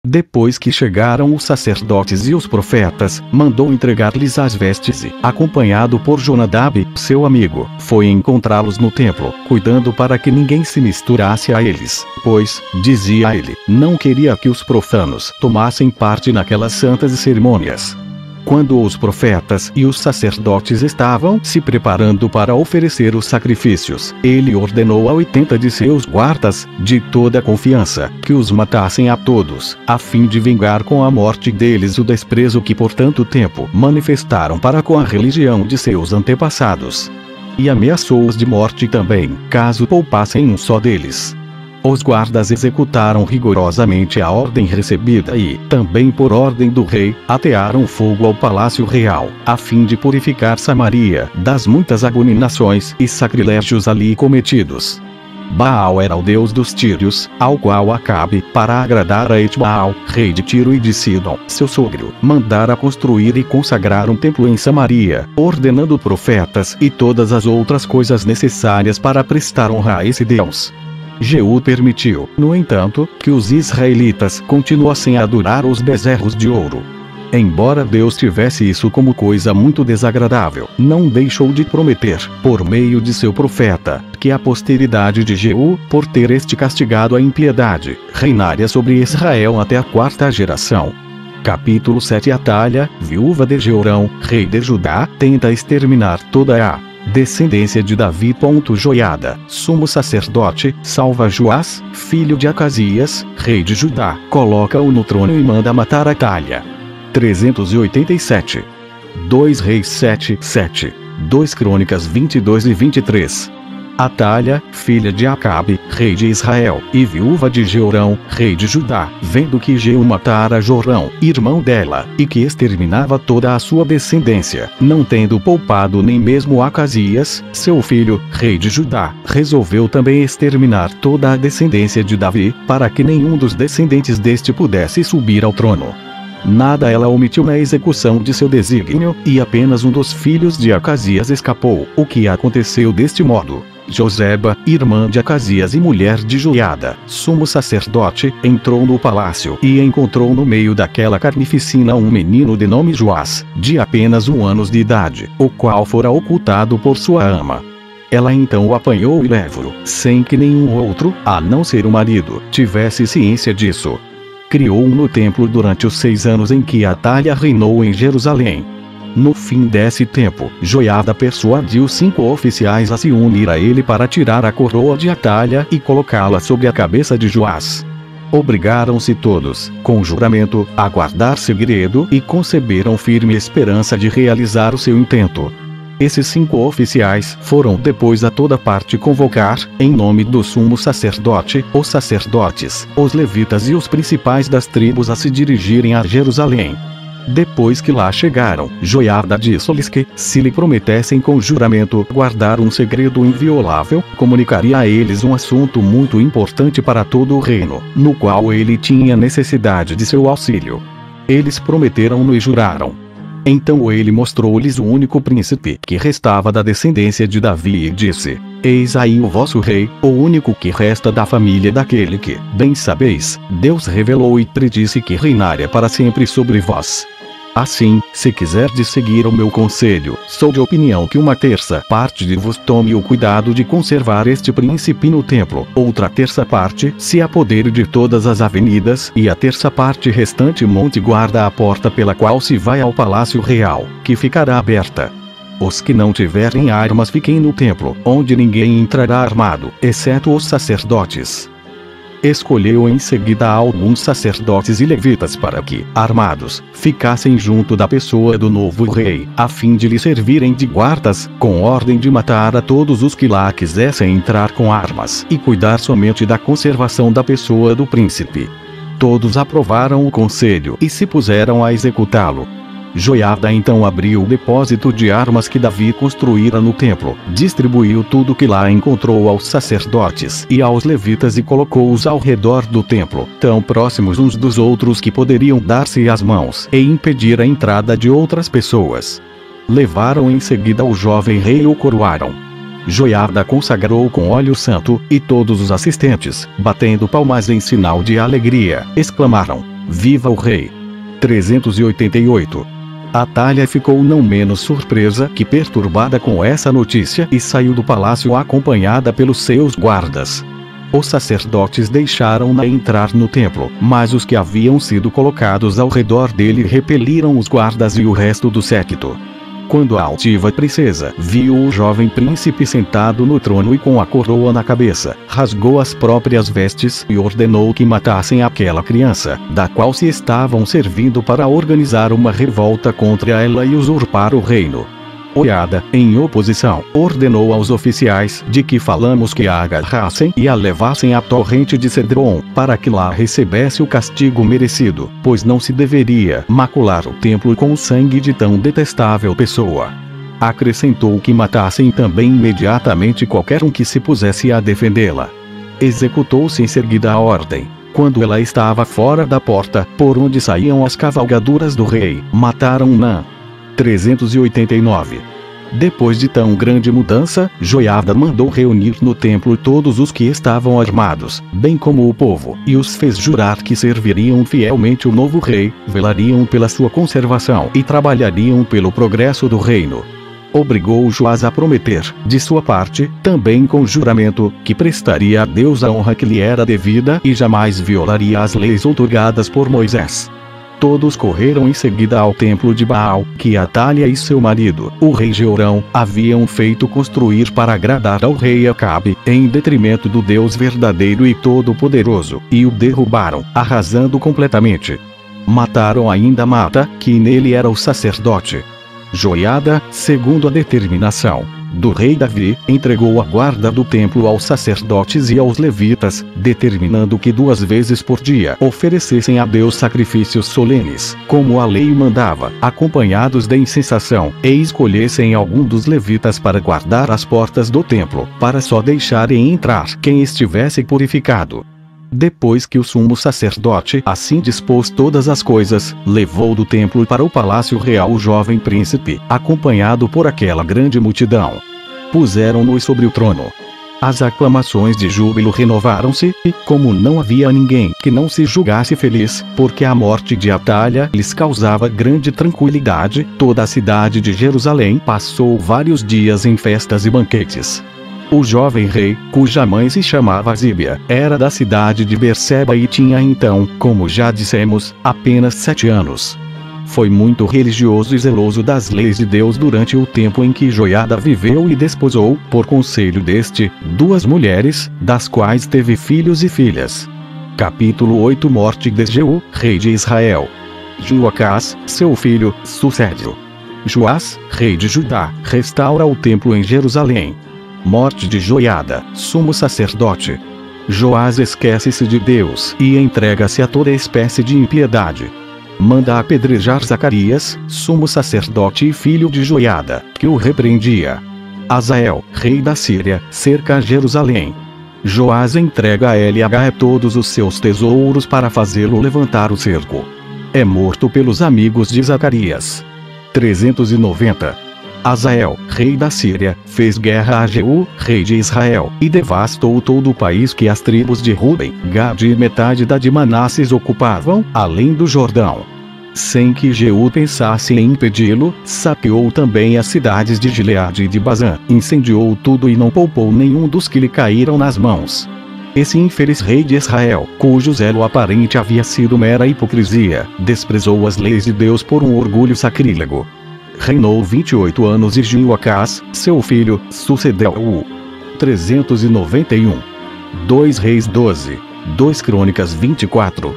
Depois que chegaram os sacerdotes e os profetas, mandou entregar-lhes as vestes e, acompanhado por Jonadab, seu amigo, foi encontrá-los no templo, cuidando para que ninguém se misturasse a eles, pois, dizia ele, não queria que os profanos tomassem parte naquelas santas cerimônias. Quando os profetas e os sacerdotes estavam se preparando para oferecer os sacrifícios, ele ordenou a 80 de seus guardas, de toda confiança, que os matassem a todos, a fim de vingar com a morte deles o desprezo que por tanto tempo manifestaram para com a religião de seus antepassados. E ameaçou-os de morte também, caso poupassem um só deles. Os guardas executaram rigorosamente a ordem recebida e, também por ordem do rei, atearam fogo ao palácio real, a fim de purificar Samaria das muitas abominações e sacrilégios ali cometidos. Baal era o deus dos tírios, ao qual Acabe, para agradar a Etbaal, rei de Tiro e de Sidom, seu sogro, mandara construir e consagrar um templo em Samaria, ordenando profetas e todas as outras coisas necessárias para prestar honra a esse deus. Jeú permitiu, no entanto, que os israelitas continuassem a adorar os bezerros de ouro. Embora Deus tivesse isso como coisa muito desagradável, não deixou de prometer, por meio de seu profeta, que a posteridade de Jeú, por ter este castigado a impiedade, reinaria sobre Israel até a 4ª geração. Capítulo 7. Atalha, viúva de Jeorão, rei de Judá, tenta exterminar toda a descendência de Davi. Joiada, sumo sacerdote, salva Joás, filho de Acasias, rei de Judá, coloca-o no trono e manda matar Atalha. 387. 2 Reis 7:7. 2 Crônicas 22 e 23. Atalha, filha de Acabe, rei de Israel, e viúva de Jeorão, rei de Judá, vendo que Jeú matara Jorão, irmão dela, e que exterminava toda a sua descendência, não tendo poupado nem mesmo Acasias, seu filho, rei de Judá, resolveu também exterminar toda a descendência de Davi, para que nenhum dos descendentes deste pudesse subir ao trono. Nada ela omitiu na execução de seu desígnio, e apenas um dos filhos de Acasias escapou, o que aconteceu deste modo. Joseba, irmã de Acasias e mulher de Joiada, sumo sacerdote, entrou no palácio e encontrou no meio daquela carnificina um menino de nome Joás, de apenas 1 ano de idade, o qual fora ocultado por sua ama. Ela então o apanhou e levou, sem que nenhum outro, a não ser o marido, tivesse ciência disso. Criou-o no templo durante os 6 anos em que Atalha reinou em Jerusalém. No fim desse tempo, Joiada persuadiu 5 oficiais a se unir a ele para tirar a coroa de Atalha e colocá-la sobre a cabeça de Joás. Obrigaram-se todos, com juramento, a guardar segredo e conceberam firme esperança de realizar o seu intento. Esses 5 oficiais foram depois a toda parte convocar, em nome do sumo sacerdote, os sacerdotes, os levitas e os principais das tribos a se dirigirem a Jerusalém. Depois que lá chegaram, Joiada disse-lhes que, se lhe prometessem com juramento guardar um segredo inviolável, comunicaria a eles um assunto muito importante para todo o reino, no qual ele tinha necessidade de seu auxílio. Eles prometeram-no e juraram. Então ele mostrou-lhes o único príncipe que restava da descendência de Davi e disse: Eis aí o vosso rei, o único que resta da família daquele que, bem sabeis, Deus revelou e predisse que reinaria para sempre sobre vós. Assim, se quiserdes seguir o meu conselho, sou de opinião que 1/3 parte de vos tome o cuidado de conservar este príncipe no templo, outra 1/3 parte se apodere de todas as avenidas e a 1/3 parte restante monte guarda a porta pela qual se vai ao palácio real, que ficará aberta. Os que não tiverem armas fiquem no templo, onde ninguém entrará armado, exceto os sacerdotes. Escolheu em seguida alguns sacerdotes e levitas para que, armados, ficassem junto da pessoa do novo rei, a fim de lhe servirem de guardas, com ordem de matar a todos os que lá quisessem entrar com armas, e cuidar somente da conservação da pessoa do príncipe. Todos aprovaram o conselho e se puseram a executá-lo. Joiada então abriu o depósito de armas que Davi construíra no templo, distribuiu tudo que lá encontrou aos sacerdotes e aos levitas e colocou-os ao redor do templo, tão próximos uns dos outros que poderiam dar-se as mãos e impedir a entrada de outras pessoas. Levaram em seguida o jovem rei e o coroaram. Joiada consagrou com óleo santo, e todos os assistentes, batendo palmas em sinal de alegria, exclamaram: Viva o rei! 388. Atalha ficou não menos surpresa que perturbada com essa notícia e saiu do palácio acompanhada pelos seus guardas. Os sacerdotes deixaram-na entrar no templo, mas os que haviam sido colocados ao redor dele repeliram os guardas e o resto do séquito. Quando a altiva princesa viu o jovem príncipe sentado no trono e com a coroa na cabeça, rasgou as próprias vestes e ordenou que matassem aquela criança, da qual se estavam servindo para organizar uma revolta contra ela e usurpar o reino. Joiada, em oposição, ordenou aos oficiais de que falamos que a agarrassem e a levassem à torrente de Cedron, para que lá recebesse o castigo merecido, pois não se deveria macular o templo com o sangue de tão detestável pessoa. Acrescentou que matassem também imediatamente qualquer um que se pusesse a defendê-la. Executou-se em seguida a ordem. Quando ela estava fora da porta, por onde saíam as cavalgaduras do rei, mataram-na. 389. Depois de tão grande mudança, Joiada mandou reunir no templo todos os que estavam armados, bem como o povo, e os fez jurar que serviriam fielmente o novo rei, velariam pela sua conservação e trabalhariam pelo progresso do reino. Obrigou Joás a prometer, de sua parte, também com juramento, que prestaria a Deus a honra que lhe era devida e jamais violaria as leis outorgadas por Moisés. Todos correram em seguida ao templo de Baal, que Atalha e seu marido, o rei Jeorão, haviam feito construir para agradar ao rei Acabe, em detrimento do Deus verdadeiro e todo-poderoso, e o derrubaram, arrasando completamente. Mataram ainda Mata, que nele era o sacerdote. Joiada, segundo a determinação do rei Davi, entregou a guarda do templo aos sacerdotes e aos levitas, determinando que 2 vezes por dia oferecessem a Deus sacrifícios solenes, como a lei mandava, acompanhados de incensação, e escolhessem algum dos levitas para guardar as portas do templo, para só deixarem entrar quem estivesse purificado. Depois que o sumo sacerdote assim dispôs todas as coisas, levou do templo para o palácio real o jovem príncipe, acompanhado por aquela grande multidão. Puseram-no sobre o trono. As aclamações de júbilo renovaram-se, e, como não havia ninguém que não se julgasse feliz, porque a morte de Atalha lhes causava grande tranquilidade, toda a cidade de Jerusalém passou vários dias em festas e banquetes. O jovem rei, cuja mãe se chamava Zíbia, era da cidade de Berseba e tinha então, como já dissemos, apenas 7 anos. Foi muito religioso e zeloso das leis de Deus durante o tempo em que Joiada viveu e desposou, por conselho deste, 2 mulheres, das quais teve filhos e filhas. Capítulo 8. Morte de Jeú, rei de Israel. Joacás, seu filho, sucede-o. Joás, rei de Judá, restaura o templo em Jerusalém. Morte de Joiada, sumo sacerdote. Joás esquece-se de Deus e entrega-se a toda espécie de impiedade. Manda apedrejar Zacarias, sumo sacerdote e filho de Joiada, que o repreendia. Azael, rei da Síria, cerca Jerusalém. Joás entrega a Eliagai todos os seus tesouros para fazê-lo levantar o cerco. É morto pelos amigos de Zacarias. 390. Azael, rei da Síria, fez guerra a Jeú, rei de Israel, e devastou todo o país que as tribos de Ruben, Gade e metade da de Manasses ocupavam, além do Jordão. Sem que Jeú pensasse em impedi-lo, saqueou também as cidades de Gileade e de Bazã, incendiou tudo e não poupou nenhum dos que lhe caíram nas mãos. Esse infeliz rei de Israel, cujo zelo aparente havia sido mera hipocrisia, desprezou as leis de Deus por um orgulho sacrílego. Reinou 28 anos e Joacás, seu filho, sucedeu-o. 391. 2 Reis 12. 2 Crônicas 24.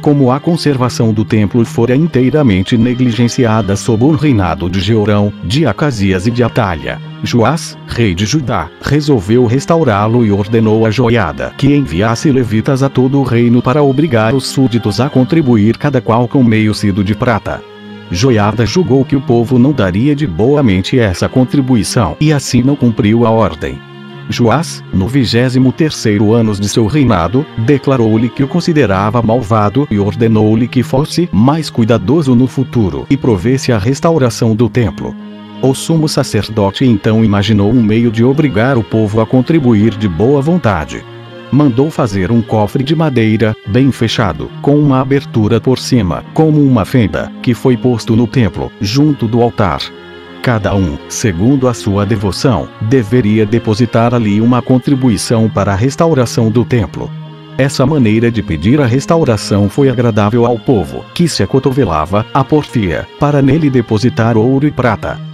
Como a conservação do templo fora inteiramente negligenciada sob o reinado de Jeorão, de Acasias e de Atalha, Joás, rei de Judá, resolveu restaurá-lo e ordenou a Joiada que enviasse levitas a todo o reino para obrigar os súditos a contribuir cada qual com meio cido de prata. Joiada julgou que o povo não daria de boa mente essa contribuição e assim não cumpriu a ordem. Joás, no 23º ano de seu reinado, declarou-lhe que o considerava malvado e ordenou-lhe que fosse mais cuidadoso no futuro e provesse a restauração do templo. O sumo sacerdote então imaginou um meio de obrigar o povo a contribuir de boa vontade. mandou fazer um cofre de madeira, bem fechado, com uma abertura por cima, como uma fenda, que foi posto no templo, junto do altar. Cada um, segundo a sua devoção, deveria depositar ali uma contribuição para a restauração do templo. Essa maneira de pedir a restauração foi agradável ao povo, que se acotovelava, à porfia, para nele depositar ouro e prata.